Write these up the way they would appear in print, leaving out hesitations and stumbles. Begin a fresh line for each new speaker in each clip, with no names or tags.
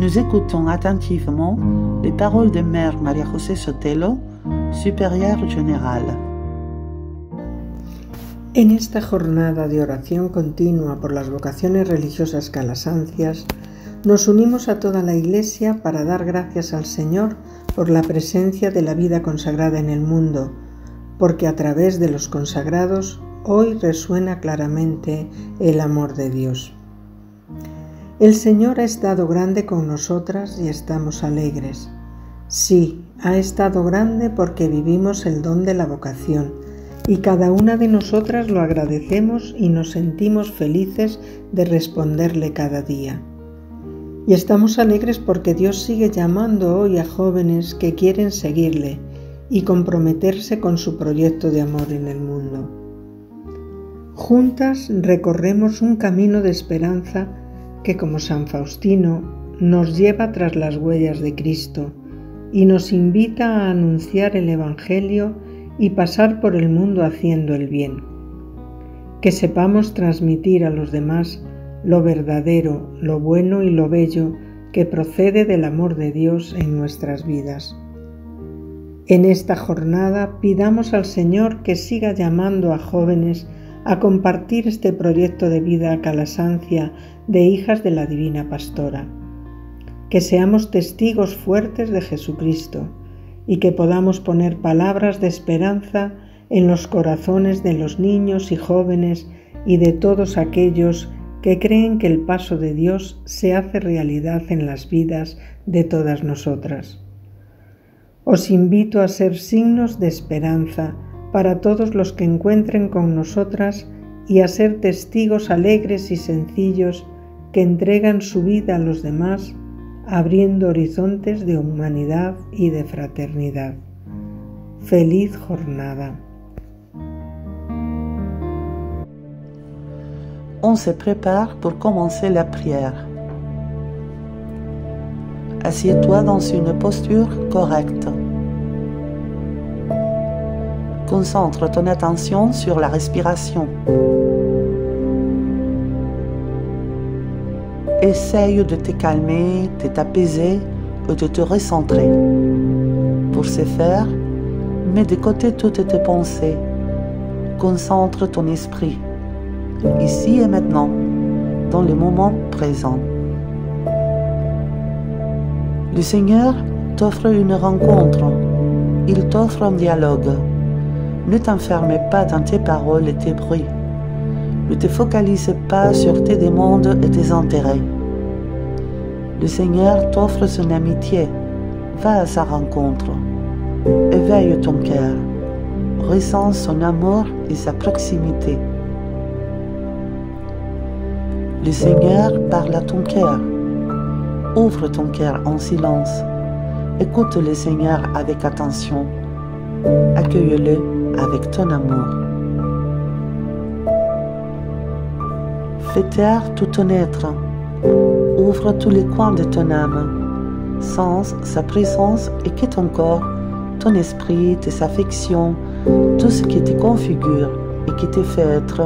Nous écoutons attentivement les paroles de Mère María José Sotelo, supérieure générale.
En esta jornada de oración continua por las vocaciones religiosas calasancias, nos unimos a toda la Iglesia para dar gracias al Señor por la presencia de la vida consagrada en el mundo, porque a través de los consagrados hoy resuena claramente el amor de Dios. El Señor ha estado grande con nosotras y estamos alegres. Sí, ha estado grande porque vivimos el don de la vocación, y cada una de nosotras lo agradecemos y nos sentimos felices de responderle cada día. Y estamos alegres porque Dios sigue llamando hoy a jóvenes que quieren seguirle y comprometerse con su proyecto de amor en el mundo. Juntas recorremos un camino de esperanza que, como San Faustino, nos lleva tras las huellas de Cristo y nos invita a anunciar el Evangelio y pasar por el mundo haciendo el bien. Que sepamos transmitir a los demás lo verdadero, lo bueno y lo bello que procede del amor de Dios en nuestras vidas. En esta jornada pidamos al Señor que siga llamando a jóvenes a compartir este proyecto de vida calasancia de hijas de la Divina Pastora. Que seamos testigos fuertes de Jesucristo y que podamos poner palabras de esperanza en los corazones de los niños y jóvenes y de todos aquellos que creen que el paso de Dios se hace realidad en las vidas de todas nosotras. Os invito a ser signos de esperanza para todos los que encuentren con nosotras y a ser testigos alegres y sencillos que entregan su vida a los demás, abriendo horizontes de humanidad y de fraternidad. ¡Feliz jornada!
On se prépare pour commencer la prière. Assieds-toi dans une posture correcte. Concentre ton attention sur la respiration. Essaye de te calmer, de t'apaiser et de te recentrer. Pour ce faire, mets de côté toutes tes pensées. Concentre ton esprit, ici et maintenant, dans le moment présent. Le Seigneur t'offre une rencontre, il t'offre un dialogue. Ne t'enferme pas dans tes paroles et tes bruits. Ne te focalise pas sur tes demandes et tes intérêts. Le Seigneur t'offre son amitié. Va à sa rencontre. Éveille ton cœur. Ressens son amour et sa proximité. Le Seigneur parle à ton cœur. Ouvre ton cœur en silence. Écoute le Seigneur avec attention. Accueille-le avec ton amour. Fais taire tout ton être. Ouvre tous les coins de ton âme. Sens sa présence et que ton corps, ton esprit, tes affections, tout ce qui te configure et qui te fait être,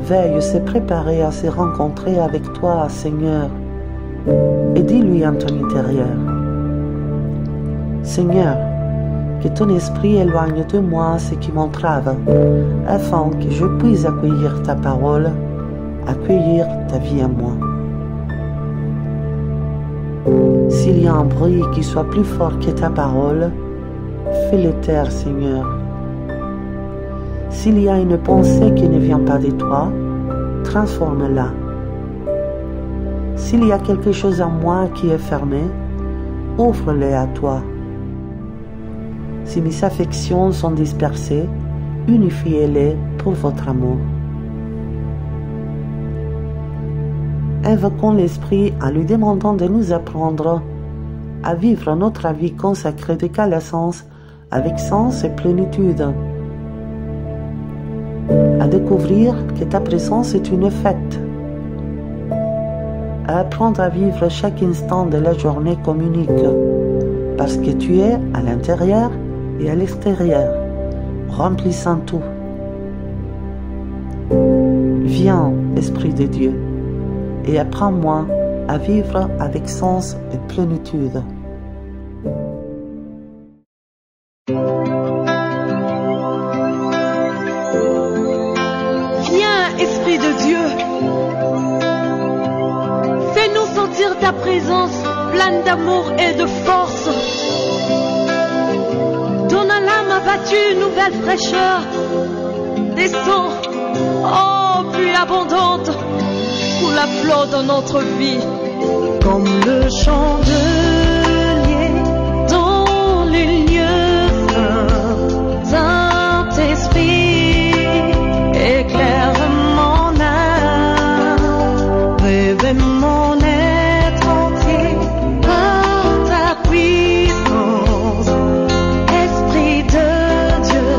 veille se préparer à se rencontrer avec toi, Seigneur. Et dis-lui en ton intérieur: Seigneur, que ton esprit éloigne de moi ce qui m'entrave, afin que je puisse accueillir ta parole, accueillir ta vie en moi. S'il y a un bruit qui soit plus fort que ta parole, fais-le taire, Seigneur. S'il y a une pensée qui ne vient pas de toi, transforme-la. S'il y a quelque chose en moi qui est fermé, ouvre-le à toi. Si mes affections sont dispersées, unifiez-les pour votre amour. Invoquons l'Esprit en lui demandant de nous apprendre à vivre notre vie consacrée de calassance avec sens et plénitude, à découvrir que ta présence est une fête, à apprendre à vivre chaque instant de la journée comme unique, parce que tu es à l'intérieur et à l'extérieur, remplissant tout. Viens, Esprit de Dieu, et apprends-moi à vivre avec sens et plénitude.
Viens, Esprit de Dieu, fais-nous sentir ta présence pleine d'amour et de force. Donne à l'âme abattue une nouvelle fraîcheur. Descends, oh pluie abondante, coule à flot dans notre vie. Comme le chandelier dans les lieux saints, Saint-Esprit, éclaire mon âme, réveille mon être entier par ta puissance. Esprit de Dieu,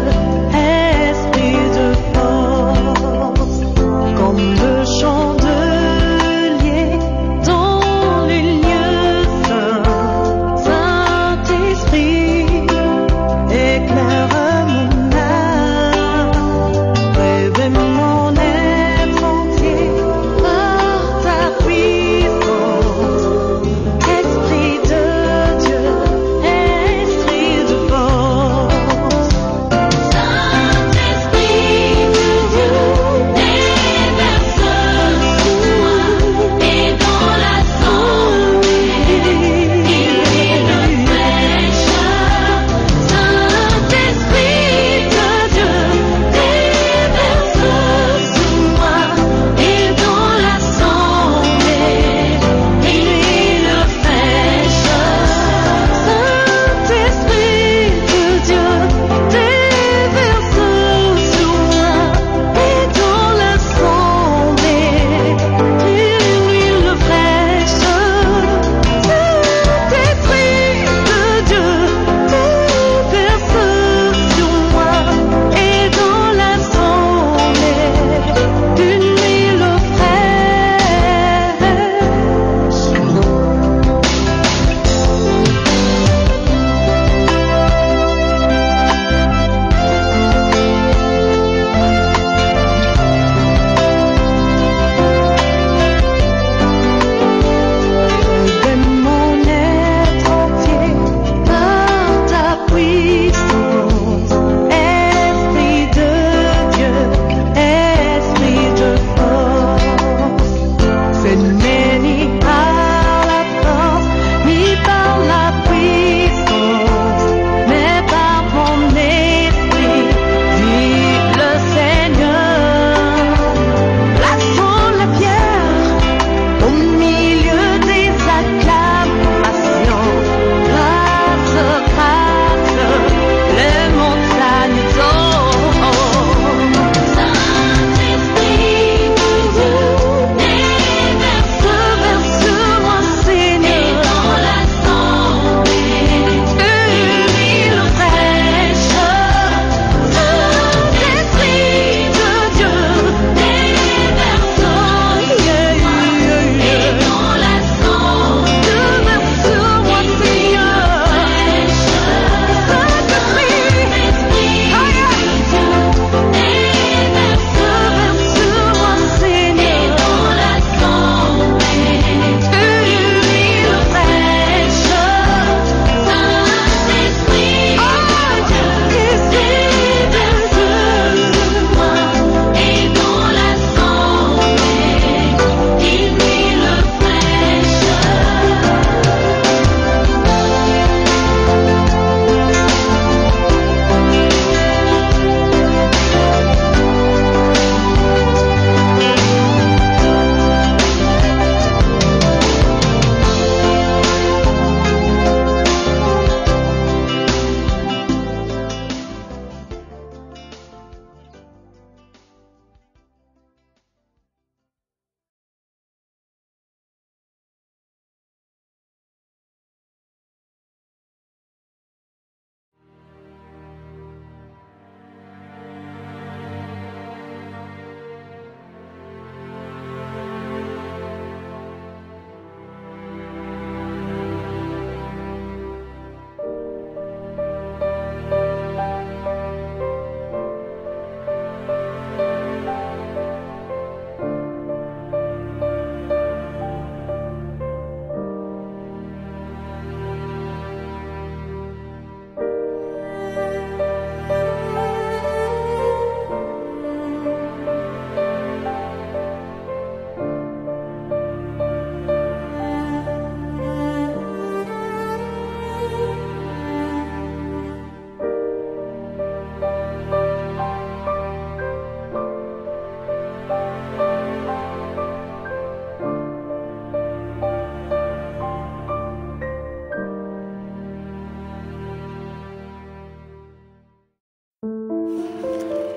Esprit de force, comme le chandelier dans les lieux saints,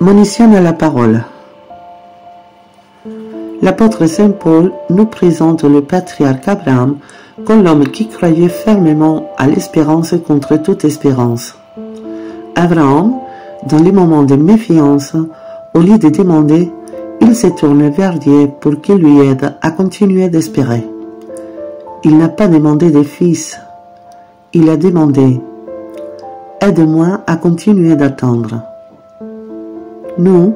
Monition à la parole. L'apôtre Saint Paul nous présente le patriarche Abraham comme l'homme qui croyait fermement à l'espérance contre toute espérance. Abraham, dans les moments de méfiance, au lieu de demander, il se tourne vers Dieu pour qu'il lui aide à continuer d'espérer. Il n'a pas demandé de fils, il a demandé « Aide-moi à continuer d'attendre ». Nous,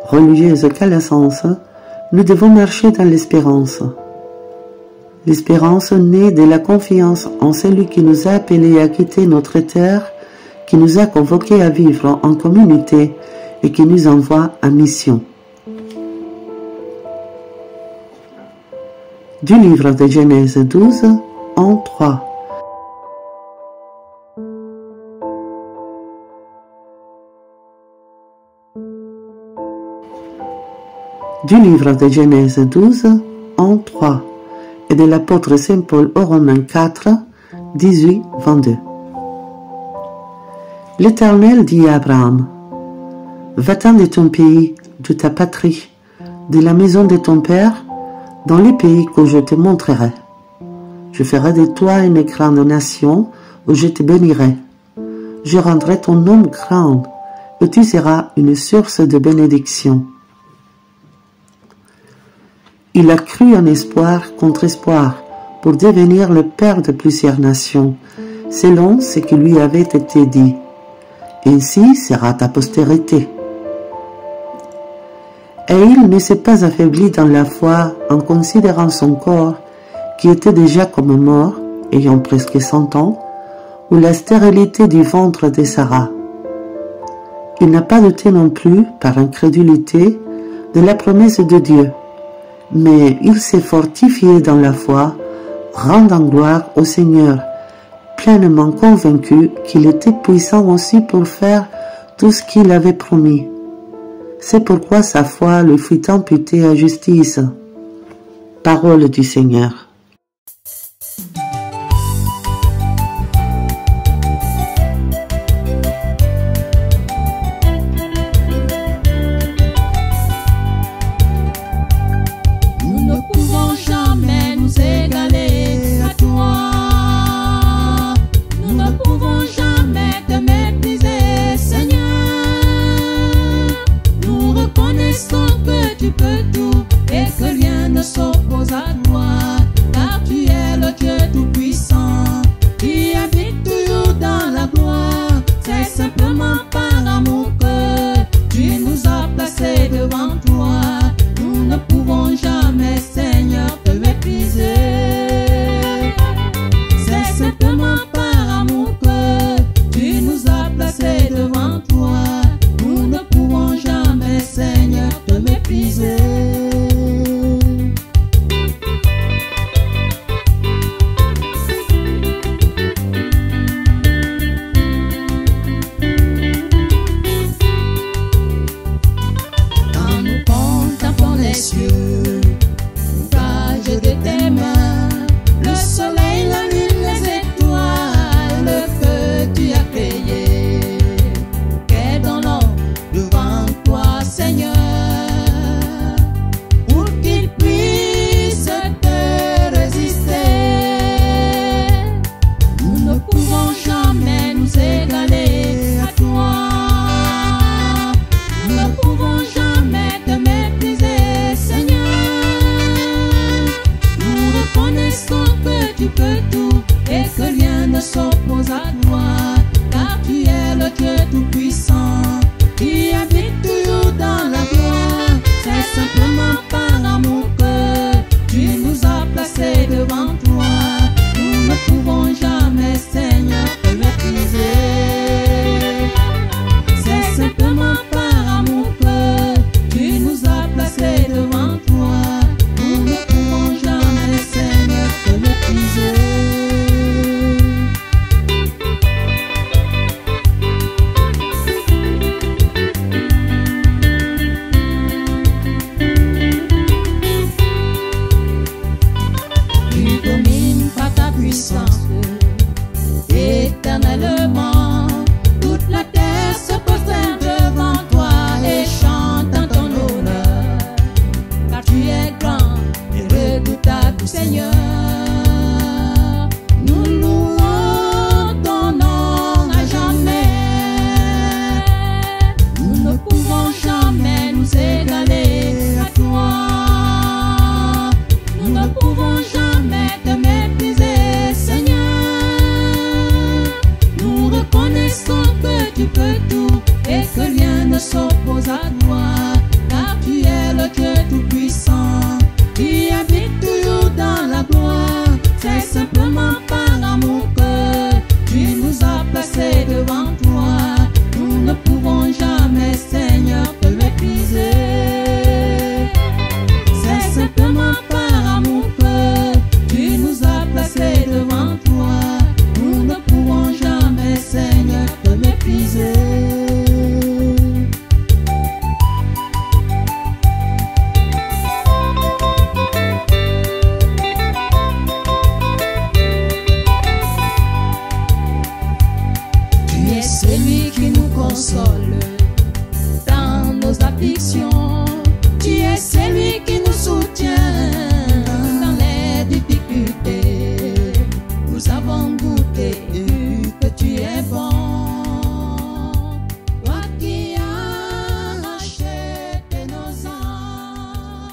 religieuses qu'à l'essence, nous devons marcher dans l'espérance. L'espérance naît de la confiance en celui qui nous a appelés à quitter notre terre, qui nous a convoqués à vivre en communauté et qui nous envoie en mission. Du livre de Genèse 12, 1-3. Du livre de Genèse 12, 1-3 et de l'apôtre Saint Paul aux Romains 4, 18-22. L'Éternel dit à Abraham, « Va-t'en de ton pays, de ta patrie, de la maison de ton père, dans les pays que je te montrerai. Je ferai de toi une grande nation où je te bénirai. Je rendrai ton nom grand et tu seras une source de bénédiction. » Il a cru en espoir contre espoir pour devenir le père de plusieurs nations, selon ce qui lui avait été dit. Ainsi sera ta postérité. Et il ne s'est pas affaibli dans la foi en considérant son corps, qui était déjà comme mort, ayant presque 100 ans, ou la stérilité du ventre de Sarah. Il n'a pas douté non plus, par incrédulité, de la promesse de Dieu, mais il s'est fortifié dans la foi, rendant gloire au Seigneur, pleinement convaincu qu'il était puissant aussi pour faire tout ce qu'il avait promis. C'est pourquoi sa foi lui fut imputée à justice. Parole du Seigneur.
Éternellement, toute la terre se prosterne devant toi et chante. à toi, car tu es le Dieu Tout-Puissant, qui habite toujours dans la gloire. C'est simplement par amour que tu nous as placés devant toi. Nous ne pouvons jamais, Seigneur, te mépriser. C'est simplement par amour que tu nous as placés devant toi. Nous ne pouvons jamais, Seigneur, te mépriser. Tu es celui qui nous console dans nos afflictions. Tu es celui qui nous soutient dans les difficultés. Nous avons goûté que tu es bon. Toi qui as racheté nos âmes.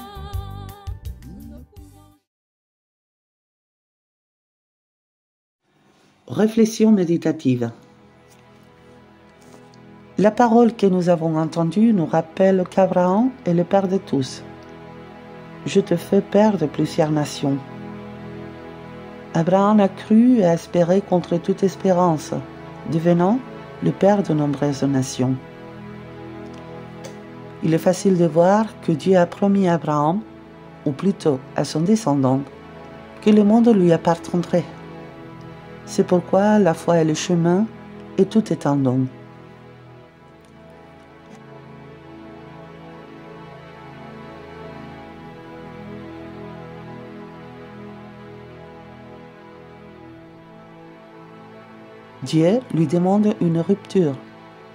Réflexion méditative. La parole que nous avons entendue nous rappelle qu'Abraham est le père de tous. Je te fais père de plusieurs nations. Abraham a cru et a espéré contre toute espérance, devenant le père de nombreuses nations. Il est facile de voir que Dieu a promis à Abraham, ou plutôt à son descendant, que le monde lui appartiendrait. C'est pourquoi la foi est le chemin et tout est un don. Dieu lui demande une rupture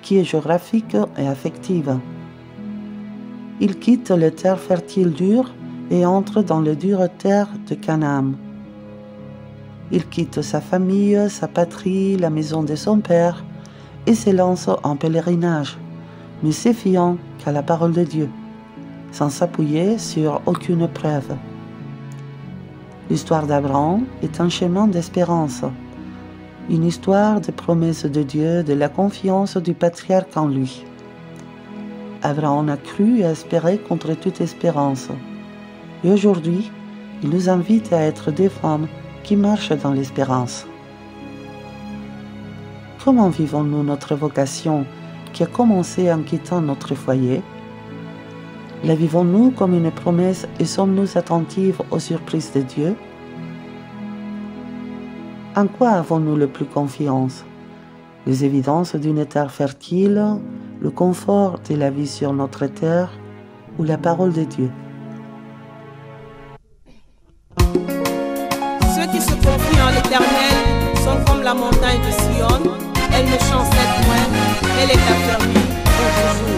qui est géographique et affective. Il quitte les terres fertiles dures et entre dans les dures terres de Canaan. Il quitte sa famille, sa patrie, la maison de son père et se lance en pèlerinage, ne se fiant qu'à la parole de Dieu, sans s'appuyer sur aucune preuve. L'histoire d'Abraham est un chemin d'espérance, une histoire de promesses de Dieu, de la confiance du patriarche en lui. Abraham a cru et espéré contre toute espérance. Et aujourd'hui, il nous invite à être des femmes qui marchent dans l'espérance. Comment vivons-nous notre vocation qui a commencé en quittant notre foyer? La vivons-nous comme une promesse et sommes-nous attentives aux surprises de Dieu? En quoi avons-nous le plus confiance? Les évidences d'une terre fertile, le confort de la vie sur notre terre ou la parole de Dieu?
Ceux qui se confient en l'Éternel sont comme la montagne de Sion. Elle ne chancelle point, elle est affermie au jour.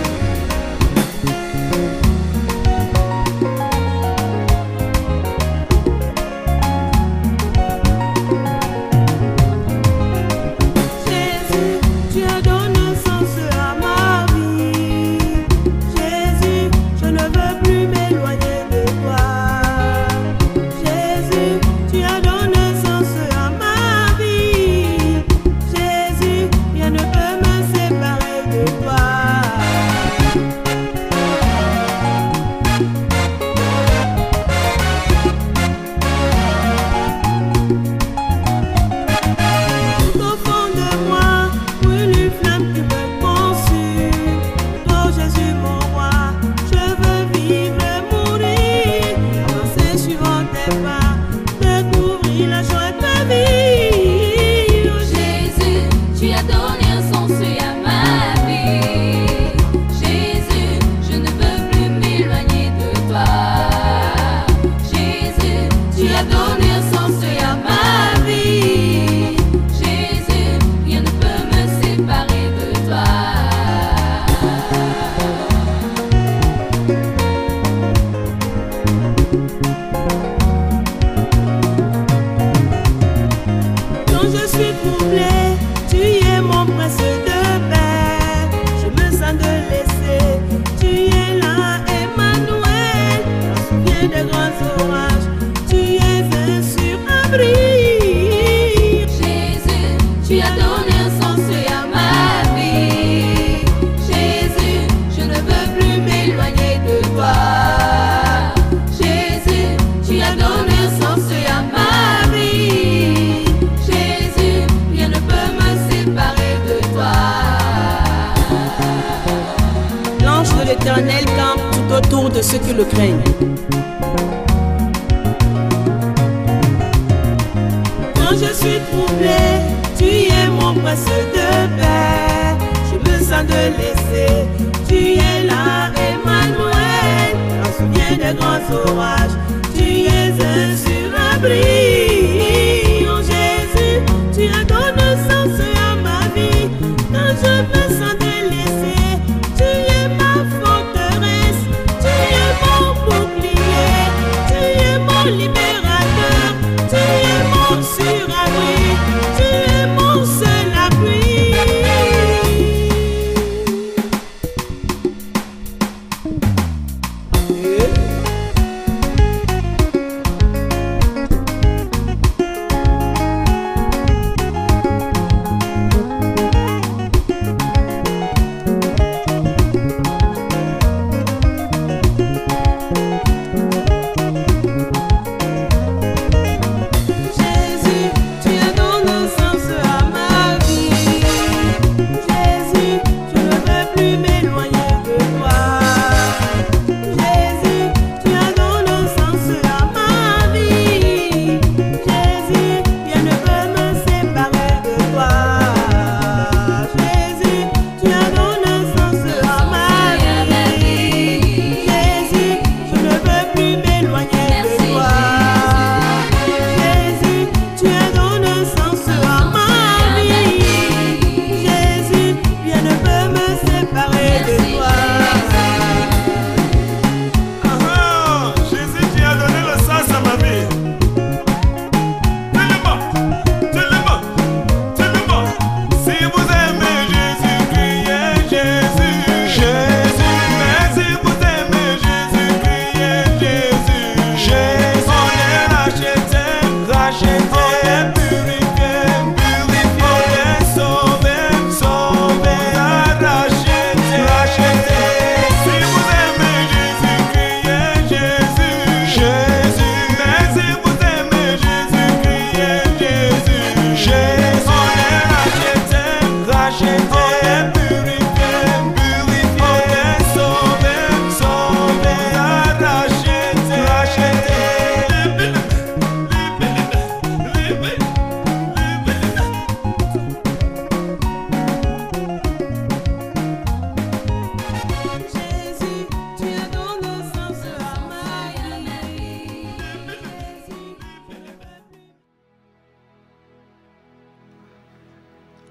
Tu as donné un sens à ma vie. Jésus, je ne veux plus
autour de ceux qui le craignent.
Quand je suis troublé, tu es mon prince de paix. Je me sens de laisser, tu es là, Emmanuel. Je me souviens des grands orages, tu es un surabri. Oh Jésus, tu as donné sens à ma vie. Quand je me sens délaissé, tu es ma forteresse, tu es mon bouclier, tu es mon libérateur, tu es mon surabri, tu es mon seul appui.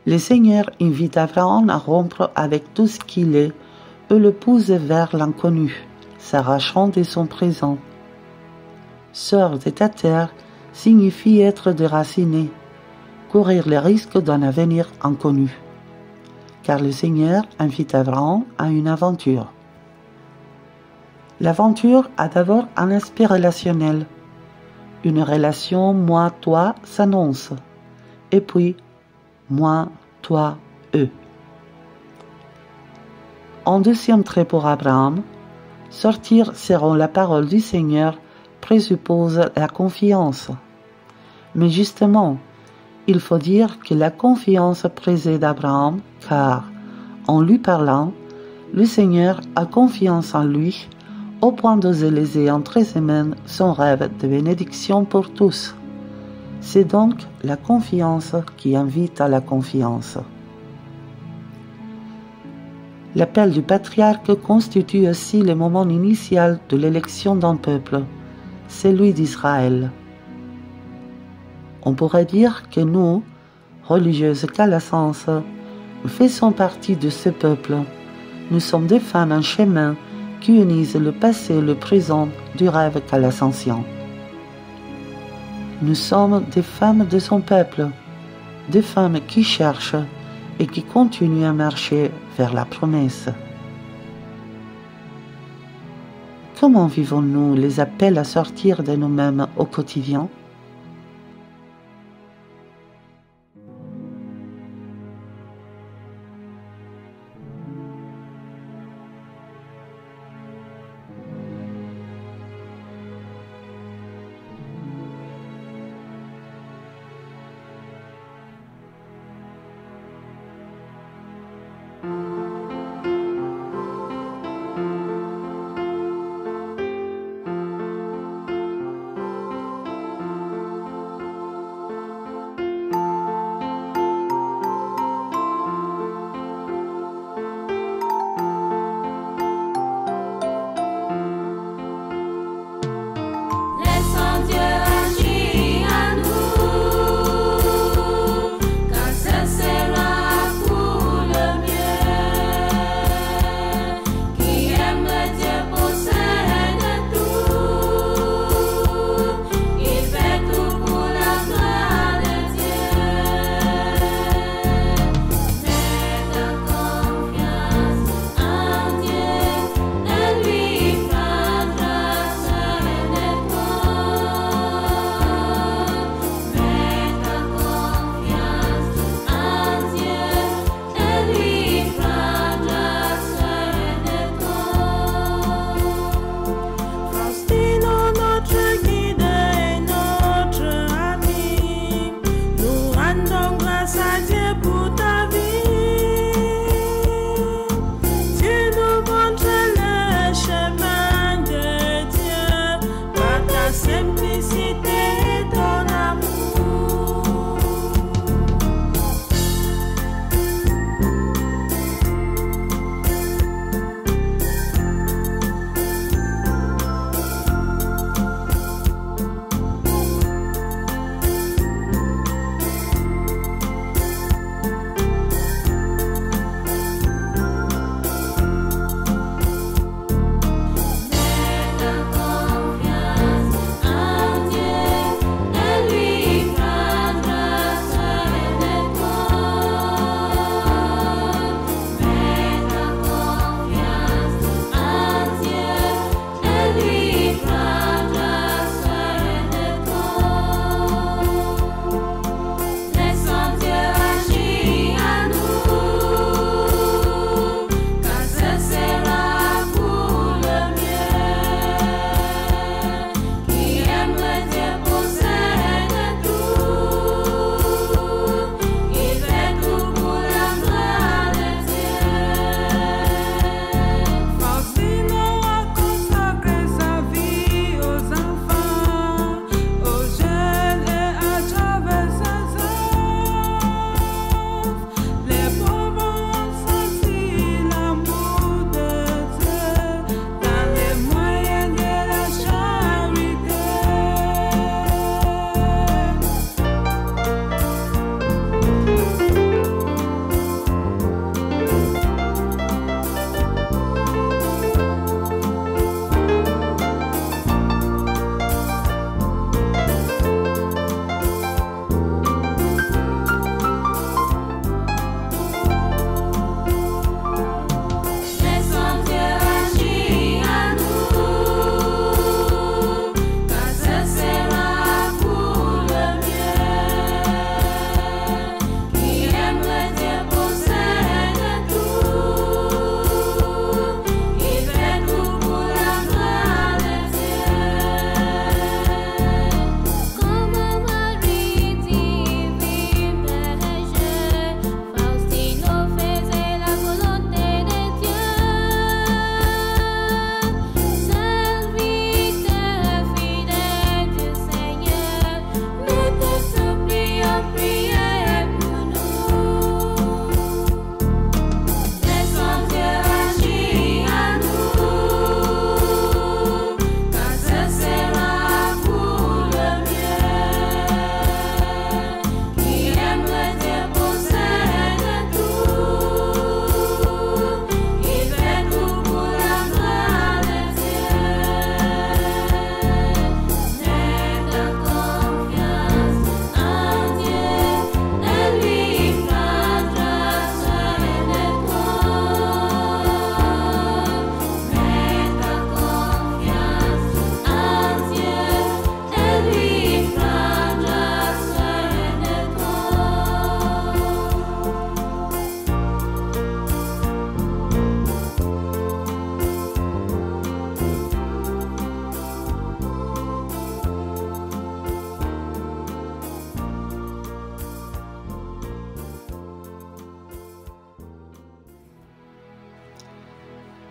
Le Seigneur invite Abraham à rompre avec tout ce qu'il est et le pousse vers l'inconnu, s'arrachant de son présent. Sors de ta terre signifie être déraciné, courir le risque d'un avenir inconnu. Car le Seigneur invite Abraham à une aventure. L'aventure a d'abord un aspect relationnel. Une relation moi-toi s'annonce. Et puis, moi, toi, eux. En deuxième trait pour Abraham, sortir selon la parole du Seigneur présuppose la confiance. Mais justement, il faut dire que la confiance précède Abraham, car, en lui parlant, le Seigneur a confiance en lui, au point d'oser laisser entre ses mains son rêve de bénédiction pour tous. C'est donc la confiance qui invite à la confiance. L'appel du patriarche constitue aussi le moment initial de l'élection d'un peuple, celui d'Israël. On pourrait dire que nous, religieuses calassances, faisons partie de ce peuple. Nous sommes des femmes en chemin qui unissent le passé et le présent du rêve qu'à l'ascension. Nous sommes des femmes de son peuple, des femmes qui cherchent et qui continuent à marcher vers la promesse. Comment vivons-nous les appels à sortir de nous-mêmes au quotidien ?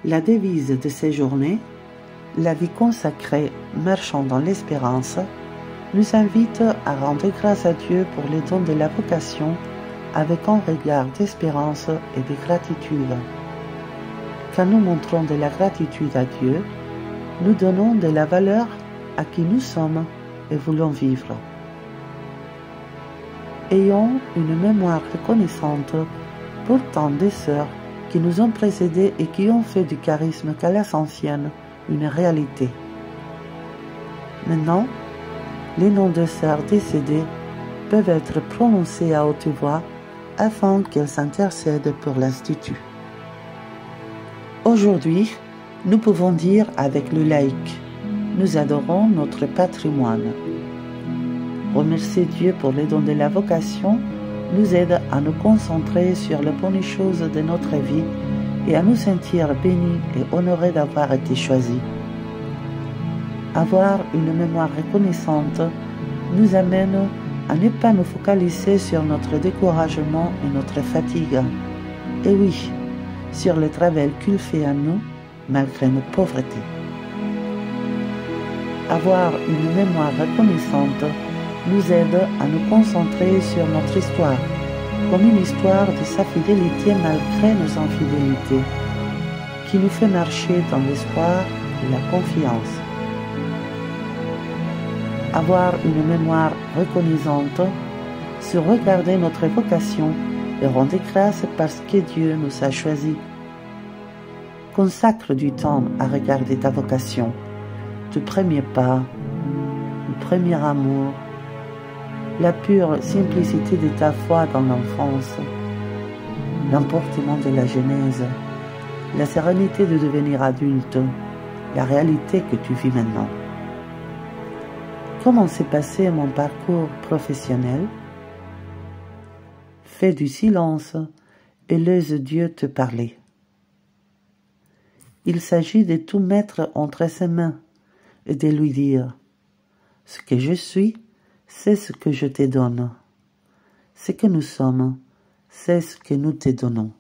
La devise de ces journées, la vie consacrée marchant dans l'espérance, nous invite à rendre grâce à Dieu pour les dons de la vocation avec un regard d'espérance et de gratitude. Quand nous montrons de la gratitude à Dieu, nous donnons de la valeur à qui nous sommes et voulons vivre. Ayons une mémoire reconnaissante pour tant de sœurs qui nous ont précédés et qui ont fait du charisme qu'à l'Ascensienne une réalité. Maintenant, les noms de sœurs décédées peuvent être prononcés à haute voix afin qu'elles intercèdent pour l'Institut. Aujourd'hui, nous pouvons dire avec le laïc, nous adorons notre patrimoine. Remercier Dieu pour les dons de la vocation nous aide à nous concentrer sur les bonnes choses de notre vie et à nous sentir bénis et honorés d'avoir été choisis. Avoir une mémoire reconnaissante nous amène à ne pas nous focaliser sur notre découragement et notre fatigue. Et oui, sur le travail qu'il fait à nous, malgré nos pauvretés. Avoir une mémoire reconnaissante nous aide à nous concentrer sur notre histoire, comme une histoire de sa fidélité malgré nos infidélités, qui nous fait marcher dans l'espoir et la confiance. Avoir une mémoire reconnaissante, c'est regarder notre vocation et rendre grâce parce que Dieu nous a choisis. Consacre du temps à regarder ta vocation, ton premier pas, le premier amour, la pure simplicité de ta foi dans l'enfance, l'emportement de la genèse, la sérénité de devenir adulte, la réalité que tu vis maintenant. Comment s'est passé mon parcours professionnel? Fais du silence et laisse Dieu te parler. Il s'agit de tout mettre entre ses mains et de lui dire « Ce que je suis, c'est ce que je te donne. Ce que nous sommes, c'est ce que nous te donnons. »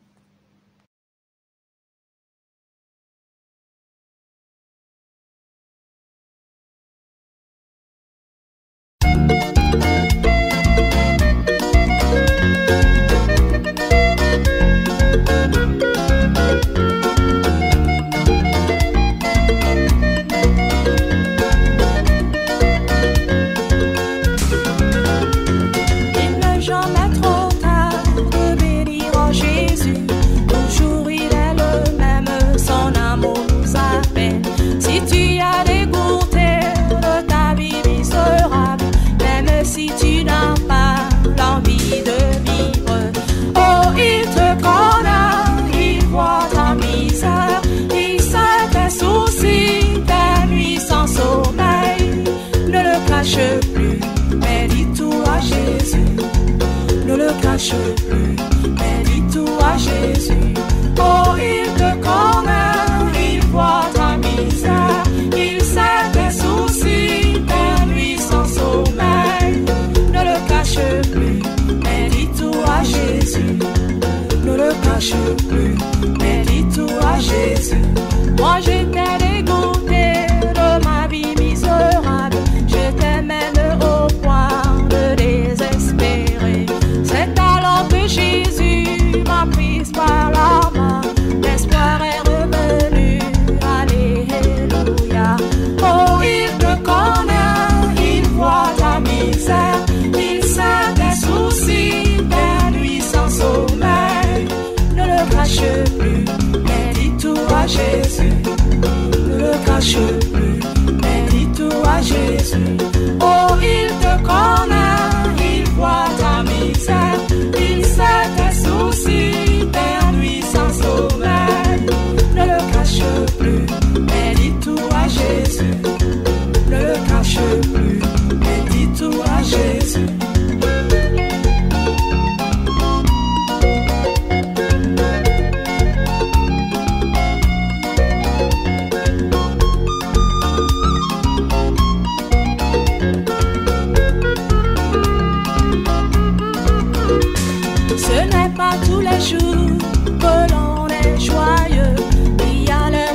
Plus, mais dis-tout à Jésus. Oh, il te connaît, il voit ta misère, il sait tes soucis, tes nuits sans sommeil. Ne le cache plus, mais dis-tout à Jésus. Ne le cache plus, mais dis-tout à Jésus. Moi j'étais dégoûté de ma vie misérable, j'étais même au point de désespérer. C'est alors que Jésus m'a prise par la main, l'espoir est revenu, alléluia. Oh, il te connaît, il voit ta misère, il sait tes soucis, tes nuits sans sommeil. Ne le cache plus, mais dis tout à Jésus. Ne le cache plus, mais dis tout à Jésus. Oh, il te connaît, il voit ta misère, il sait tes soucis, tes nuits sans sommeil. Ne le cache plus, mais dis tout à Jésus. Ne le cache plus, mais dis tout à Jésus.
Ce n'est pas tous les jours que l'on est joyeux. Il y a le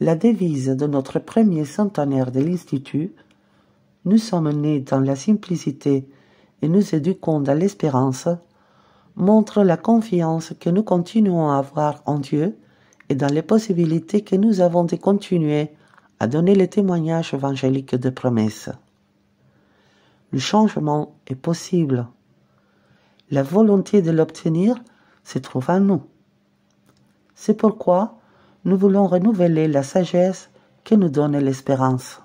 la devise de notre premier centenaire de l'Institut, nous sommes nés dans la simplicité et nous éduquons dans l'espérance, montre la confiance que nous continuons à avoir en Dieu et dans les possibilités que nous avons de continuer à donner les témoignages évangéliques de promesses. Le changement est possible. La volonté de l'obtenir se trouve en nous. C'est pourquoi nous voulons renouveler la sagesse que nous donne l'espérance.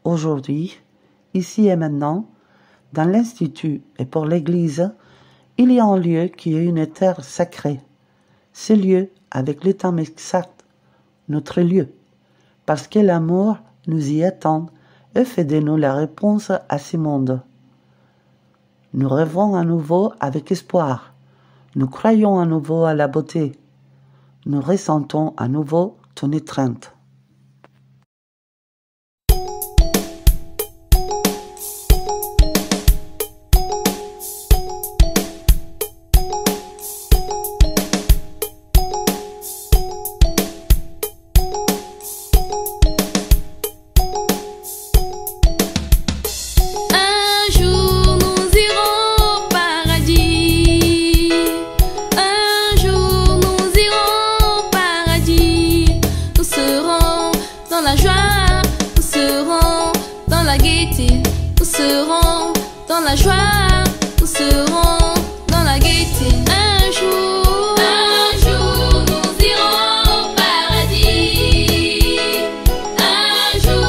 Aujourd'hui, ici et maintenant, dans l'Institut et pour l'Église, il y a un lieu qui est une terre sacrée. Ce lieu, avec le temps exact, notre lieu, parce que l'amour nous y attend et fait de nous la réponse à ce monde. Nous rêvons à nouveau avec espoir. Nous croyons à nouveau à la beauté. Nous ressentons à nouveau ton étreinte.
Dans la joie, nous serons dans la gaieté. Un jour nous irons au paradis. Un jour nous irons au paradis. Nous serons dans la joie, nous serons dans la gaieté. Nous serons dans la joie, nous serons dans la gaieté. Un jour nous irons au paradis. Un jour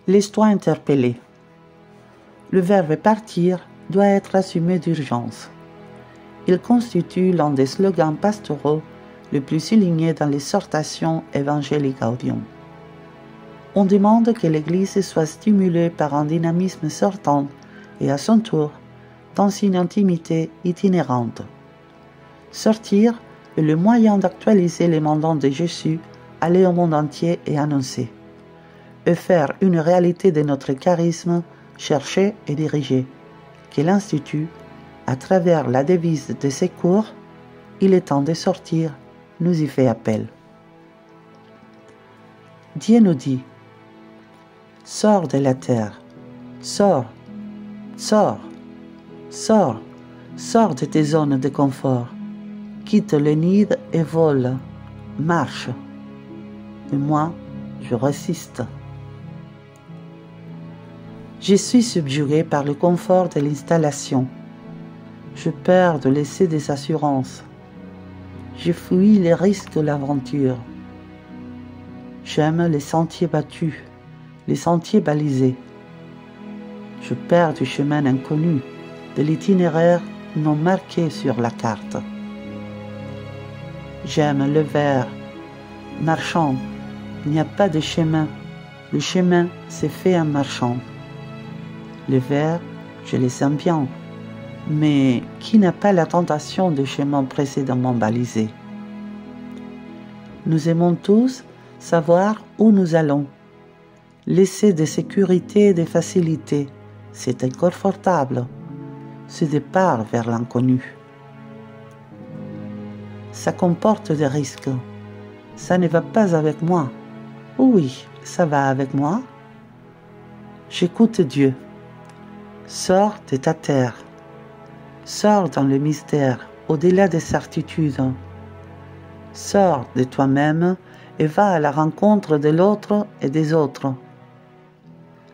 Laisse-toi interpeller. Le verbe partir doit être assumé d'urgence. Il constitue l'un des slogans pastoraux les plus soulignés dans l'exhortation Evangelii Gaudium. On demande que l'Église soit stimulée par un dynamisme sortant et à son tour dans une intimité itinérante. Sortir est le moyen d'actualiser les mandats de Jésus, aller au monde entier et annoncer, et faire une réalité de notre charisme cherché et dirigé, que l'Institut, à travers la devise de ses cours, il est temps de sortir, nous y fait appel. Dieu nous dit, sors de la terre, sors, sors, sors, sors de tes zones de confort, quitte le nid et vole, marche. Et moi, je résiste. Je suis subjugué par le confort de l'installation. Je perds de laisser des assurances. Je fuis les risques de l'aventure. J'aime les sentiers battus, les sentiers balisés. Je perds du chemin inconnu, de l'itinéraire non marqué sur la carte. J'aime le vert, marchant. Il n'y a pas de chemin. Le chemin s'est fait en marchant. Le vert, je les sens bien. Mais qui n'a pas la tentation de chemin précédemment balisé? Nous aimons tous savoir où nous allons. Laisser de sécurité et de facilité, c'est inconfortable. Ce départ vers l'inconnu. Ça comporte des risques. Ça ne va pas avec moi. Oui, ça va avec moi. J'écoute Dieu. Sors de ta terre. Sors dans le mystère, au-delà des certitudes. Sors de toi-même et va à la rencontre de l'autre et des autres.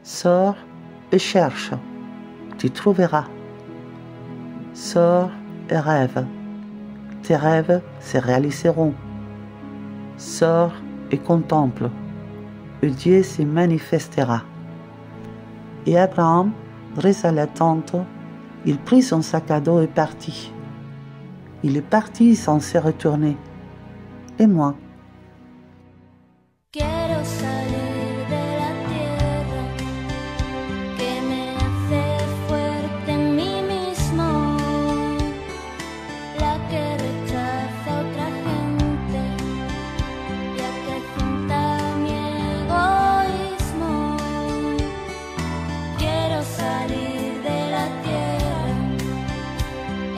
Sors et cherche, tu trouveras. Sors et rêve, tes rêves se réaliseront. Sors et contemple, et Dieu se manifestera. Et Abraham dressa la tente. Il prit son sac à dos et partit. Il est parti sans se retourner. Et moi?
Quiero salir de la tierra que me hace fuerte en mí mismo, la que rechaza a otra gente y acrecenta mi egoísmo. Quiero salir de la tierra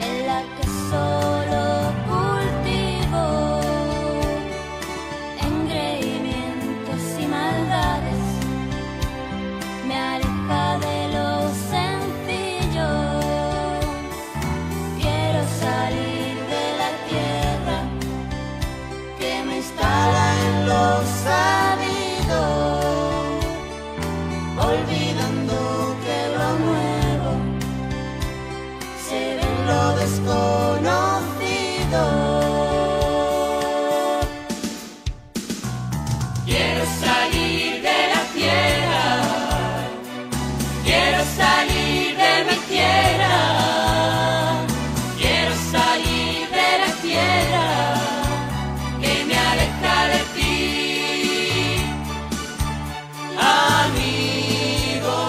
en la que solo cultivo engreimientos y maldades, me aleja de lo sencillo. Quiero salir de la tierra que me instala en lo sabido, olvidando que lo nuevo se ve en lo desconocido. Quiero salir de la tierra, quiero salir de mi tierra, quiero salir de la tierra que me aleja de ti, amigo.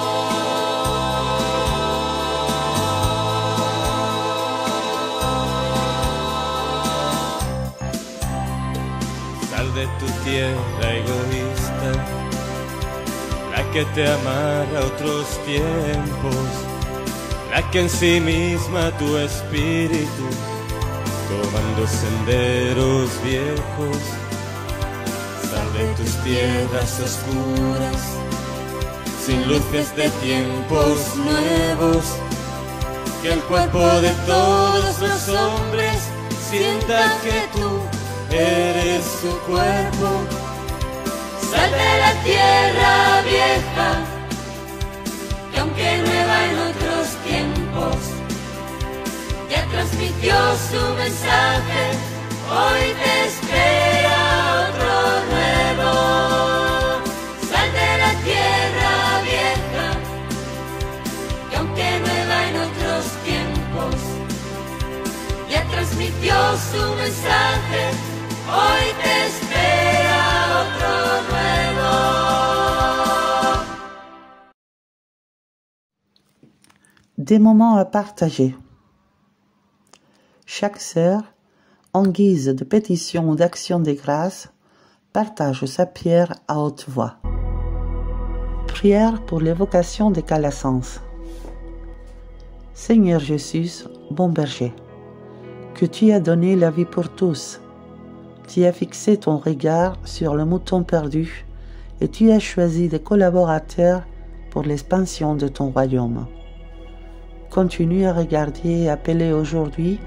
Sal de tu tierra egoísta, la que te amarra a otros tiempos, la que en sí misma tu espíritu, tomando senderos viejos. Sal de tus tierras oscuras, sin luces de tiempos nuevos, que el cuerpo de todos los hombres sienta que tú eres su cuerpo. Sal de la tierra vieja, que aunque nueva en otros tiempos, ya transmitió su mensaje, hoy te espera otro nuevo. Sal de la tierra
mi Dios tu mensaje, hoy te espera otro nuevo.
Des moments à partager. Chaque sœur, en guise de pétition ou d'action des grâces, partage sa prière à haute voix. Prière pour l'évocation des calassens. Seigneur Jésus, bon berger, que tu as donné la vie pour tous, tu as fixé ton regard sur le mouton perdu et tu as choisi des collaborateurs pour l'expansion de ton royaume. Continue à regarder et appeler aujourd'hui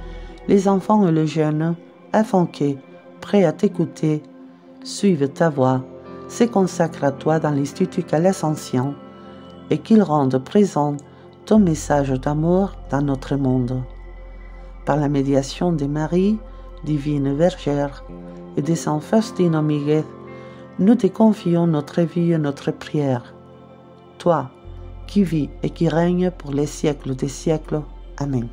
les enfants et les jeunes, afin que, prêts à t'écouter, suivent ta voix, se consacrent à toi dans l'Institut Calassensien et qu'ils rendent présent ton message d'amour dans notre monde. Par la médiation de Marie, divine Vierge, et de Saint Faustino Miguel, nous te confions notre vie et notre prière. Toi, qui vis et qui règne pour les siècles des siècles. Amen.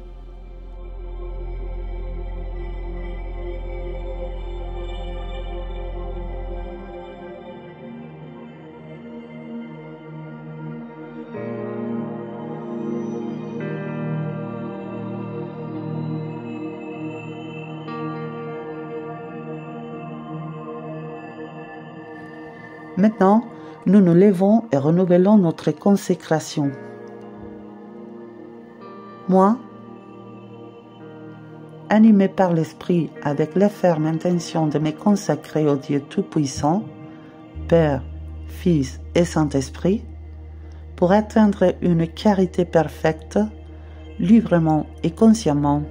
Maintenant, nous nous levons et renouvelons notre consécration. Moi, animé par l'Esprit avec la ferme intention de me consacrer au Dieu Tout-Puissant, Père, Fils et Saint-Esprit, pour atteindre une charité parfaite, librement et consciemment,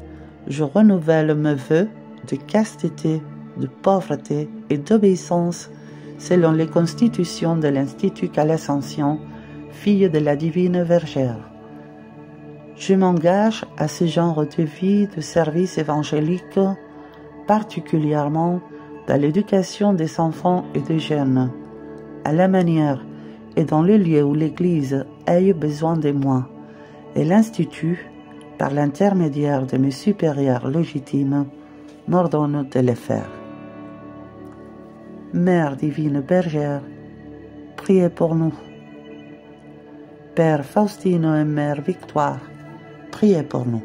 je renouvelle mes vœux de chasteté, de pauvreté et d'obéissance selon les constitutions de l'Institut Calassensien, fille de la Divine Vierge. Je m'engage à ce genre de vie de service évangélique, particulièrement dans l'éducation des enfants et des jeunes, à la manière et dans les lieux où l'Église ait besoin de moi, et l'Institut, par l'intermédiaire de mes supérieurs légitimes, m'ordonne de le faire. Mère divine bergère, priez pour nous. Père Faustino et Mère Victoire, priez pour nous.